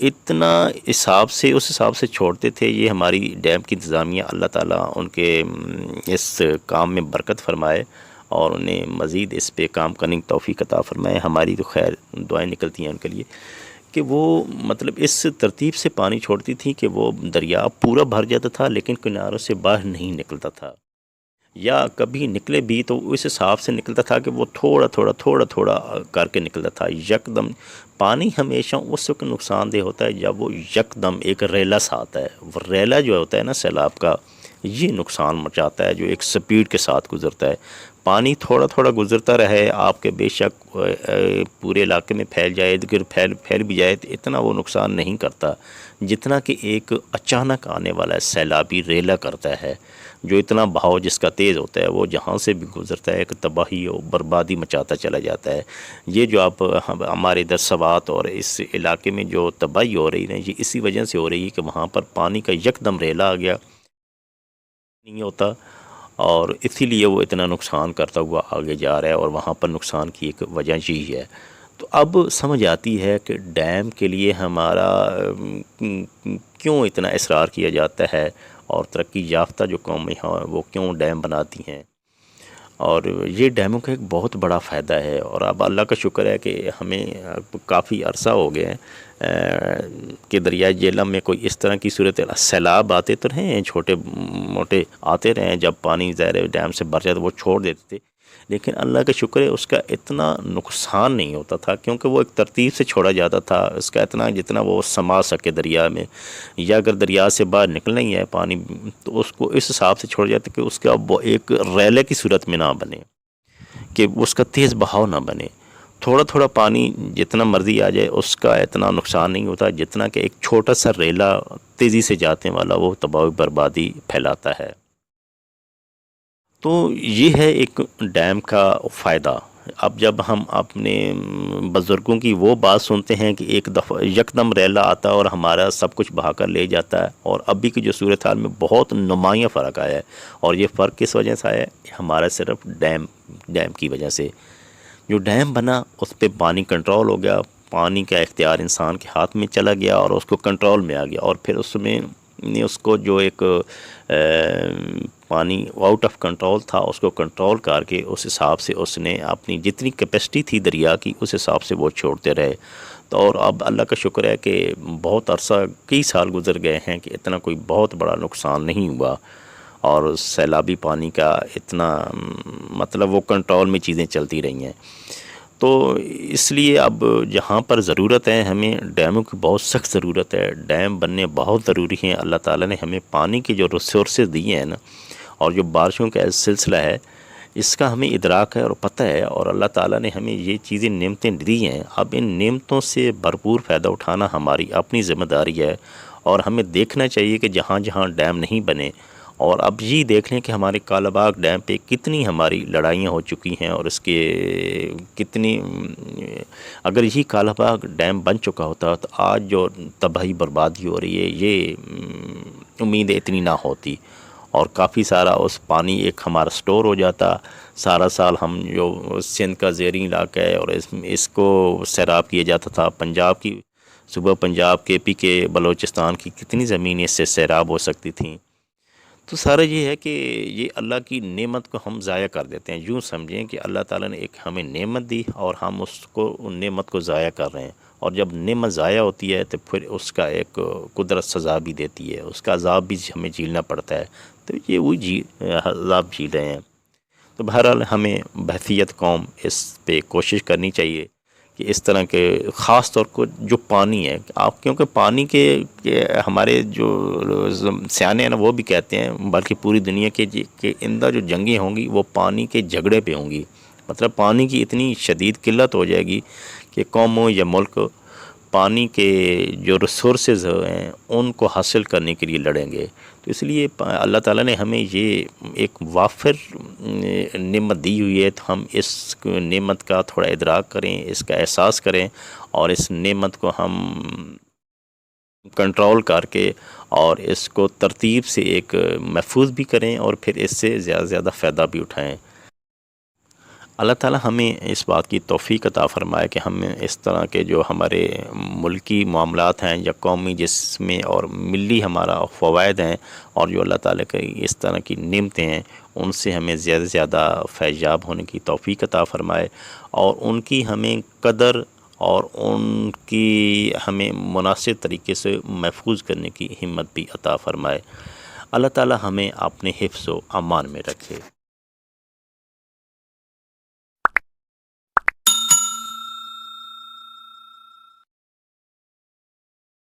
اتنا حساب سے اس حساب سے چھوڑتے تھے. یہ ہماری ڈیم کی انتظامیہ، اللہ تعالیٰ ان کے اس کام میں برکت فرمائے اور انہیں مزید اس پہ کام کرنے کی توفیق عطا فرمائے. ہماری تو خیر دعائیں نکلتی ہیں ان کے لیے کہ وہ مطلب اس ترتیب سے پانی چھوڑتی تھی کہ وہ دریا پورا بھر جاتا تھا لیکن کناروں سے باہر نہیں نکلتا تھا، یا کبھی نکلے بھی تو اس حساب سے نکلتا تھا کہ وہ تھوڑا تھوڑا تھوڑا تھوڑا کر کے نکلتا تھا. یکدم پانی ہمیشہ اس وقت نقصان دہ ہوتا ہے جب وہ یکدم ایک ریلا سا آتا ہے. وہ ریلا جو ہوتا ہے نا سیلاب کا، یہ نقصان مچاتا ہے جو ایک سپیڈ کے ساتھ گزرتا ہے. پانی تھوڑا تھوڑا گزرتا رہے آپ کے بے شک پورے علاقے میں پھیل جائے، اگر پھیل بھی جائے تو اتنا وہ نقصان نہیں کرتا جتنا کہ ایک اچانک آنے والا سیلابی ریلا کرتا ہے، جو اتنا بہاؤ جس کا تیز ہوتا ہے وہ جہاں سے بھی گزرتا ہے ایک تباہی اور بربادی مچاتا چلا جاتا ہے. یہ جو آپ ہمارے ادھر سوات اور اس علاقے میں جو تباہی ہو رہی ہے یہ اسی وجہ سے ہو رہی ہے کہ وہاں پر پانی کا یکدم ریلا آ گیا نہیں ہوتا، اور اسی لیے وہ اتنا نقصان کرتا ہوا آگے جا رہا ہے، اور وہاں پر نقصان کی ایک وجہ یہی ہے. تو اب سمجھ آتی ہے کہ ڈیم کے لیے ہمارا کیوں اتنا اصرار کیا جاتا ہے، اور ترقی یافتہ جو قومیں ہیں وہ کیوں ڈیم بناتی ہیں. اور یہ ڈیموں کا ایک بہت بڑا فائدہ ہے. اور اب اللہ کا شکر ہے کہ ہمیں کافی عرصہ ہو گیا ہے کہ دریائے جہلم میں کوئی اس طرح کی صورت، سیلاب آتے تو رہے ہیں چھوٹے موٹے آتے رہے ہیں، جب پانی ظاہر ڈیم سے بھر جاتا وہ چھوڑ دیتے تھے، لیکن اللہ کا شکر ہے اس کا اتنا نقصان نہیں ہوتا تھا کیونکہ وہ ایک ترتیب سے چھوڑا جاتا تھا. اس کا اتنا جتنا وہ سما سکے دریا میں، یا اگر دریا سے باہر نکلنا ہی ہے پانی تو اس کو اس حساب سے چھوڑ جاتا کہ اس کا وہ ایک ریلے کی صورت میں نہ بنے، کہ اس کا تیز بہاؤ نہ بنے. تھوڑا تھوڑا پانی جتنا مرضی آ جائے اس کا اتنا نقصان نہیں ہوتا جتنا کہ ایک چھوٹا سا ریلا تیزی سے جانے والا وہ تباہی بربادی پھیلاتا ہے. تو یہ ہے ایک ڈیم کا فائدہ. اب جب ہم اپنے بزرگوں کی وہ بات سنتے ہیں کہ ایک دفعہ یکدم ریلا آتا اور ہمارا سب کچھ بہا کر لے جاتا ہے، اور ابھی کی جو صورتحال میں بہت نمایاں فرق آیا ہے، اور یہ فرق کس وجہ سے آیا ہے؟ ہمارا صرف ڈیم کی وجہ سے. جو ڈیم بنا اس پہ پانی کنٹرول ہو گیا، پانی کا اختیار انسان کے ہاتھ میں چلا گیا اور اس کو کنٹرول میں آ گیا، اور پھر اس میں اس کو جو ایک پانی آؤٹ آف کنٹرول تھا اس کو کنٹرول کر کے اس حساب سے اس نے اپنی جتنی کیپیسٹی تھی دریا کی اس حساب سے وہ چھوڑتے رہے. تو اور اب اللہ کا شکر ہے کہ بہت عرصہ کئی سال گزر گئے ہیں کہ اتنا کوئی بہت بڑا نقصان نہیں ہوا، اور سیلابی پانی کا اتنا مطلب وہ کنٹرول میں چیزیں چلتی رہی ہیں. تو اس لیے اب جہاں پر ضرورت ہے ہمیں ڈیموں کی بہت سخت ضرورت ہے، ڈیم بننے بہت ضروری ہیں. اللہ تعالیٰ نے ہمیں پانی کے جو ریسورسز دیے ہیں نا، اور جو بارشوں کا سلسلہ ہے اس کا ہمیں ادراک ہے اور پتہ ہے، اور اللہ تعالیٰ نے ہمیں یہ چیزیں نعمتیں دی ہیں. اب ان نعمتوں سے بھرپور فائدہ اٹھانا ہماری اپنی ذمہ داری ہے، اور ہمیں دیکھنا چاہیے کہ جہاں جہاں ڈیم نہیں بنے، اور اب یہ دیکھ لیں کہ ہمارے کالا باغ ڈیم پہ کتنی ہماری لڑائیاں ہو چکی ہیں، اور اس کے کتنی اگر یہی کالا باغ ڈیم بن چکا ہوتا تو آج جو تباہی بربادی ہو رہی ہے یہ امید اتنی نہ ہوتی، اور کافی سارا اس پانی ایک ہمارا سٹور ہو جاتا. سارا سال ہم جو سندھ کا زیریں علاقہ ہے اور اس کو سیراب کیا جاتا تھا، پنجاب کی صوبہ پنجاب کے پی کے بلوچستان کی کتنی زمینیں اس سے سیراب ہو سکتی تھیں. تو سارا یہ ہے کہ یہ اللہ کی نعمت کو ہم ضائع کر دیتے ہیں. یوں سمجھیں کہ اللہ تعالیٰ نے ایک ہمیں نعمت دی اور ہم اس کو ان نعمت کو ضائع کر رہے ہیں، اور جب نعمت ضائع ہوتی ہے تو پھر اس کا ایک قدرت سزا بھی دیتی ہے، اس کا عذاب بھی ہمیں جھیلنا پڑتا ہے. تو یہ وہی عذاب جھیل رہے ہیں. تو بہرحال ہمیں بحیثیت قوم اس پہ کوشش کرنی چاہیے کہ اس طرح کے خاص طور کو جو پانی ہے آپ، کیونکہ پانی کے ہمارے جو سیانے ہیں نا وہ بھی کہتے ہیں، بلکہ پوری دنیا کے کہ اندر جو جنگیں ہوں گی وہ پانی کے جھگڑے پہ ہوں گی. مطلب پانی کی اتنی شدید قلت ہو جائے گی کہ قوموں یا ملک پانی کے جو ریسورسز ہیں ان کو حاصل کرنے کے لیے لڑیں گے. تو اس لیے اللہ تعالیٰ نے ہمیں یہ ایک وافر نعمت دی ہوئی ہے، تو ہم اس نعمت کا تھوڑا ادراک کریں، اس کا احساس کریں، اور اس نعمت کو ہم کنٹرول کر کے اور اس کو ترتیب سے ایک محفوظ بھی کریں، اور پھر اس سے زیادہ سے زیادہ فائدہ بھی اٹھائیں. اللہ تعالی ہمیں اس بات کی توفیق عطا فرمائے کہ ہم اس طرح کے جو ہمارے ملکی معاملات ہیں یا قومی جس میں اور ملی ہمارا فوائد ہیں، اور جو اللہ تعالی کی اس طرح کی نعمتیں ہیں، ان سے ہمیں زیادہ سے زیادہ فیضیاب ہونے کی توفیق عطا فرمائے، اور ان کی ہمیں قدر اور ان کی ہمیں مناسب طریقے سے محفوظ کرنے کی ہمت بھی عطا فرمائے۔ اللہ تعالی ہمیں اپنے حفظ و امان میں رکھے۔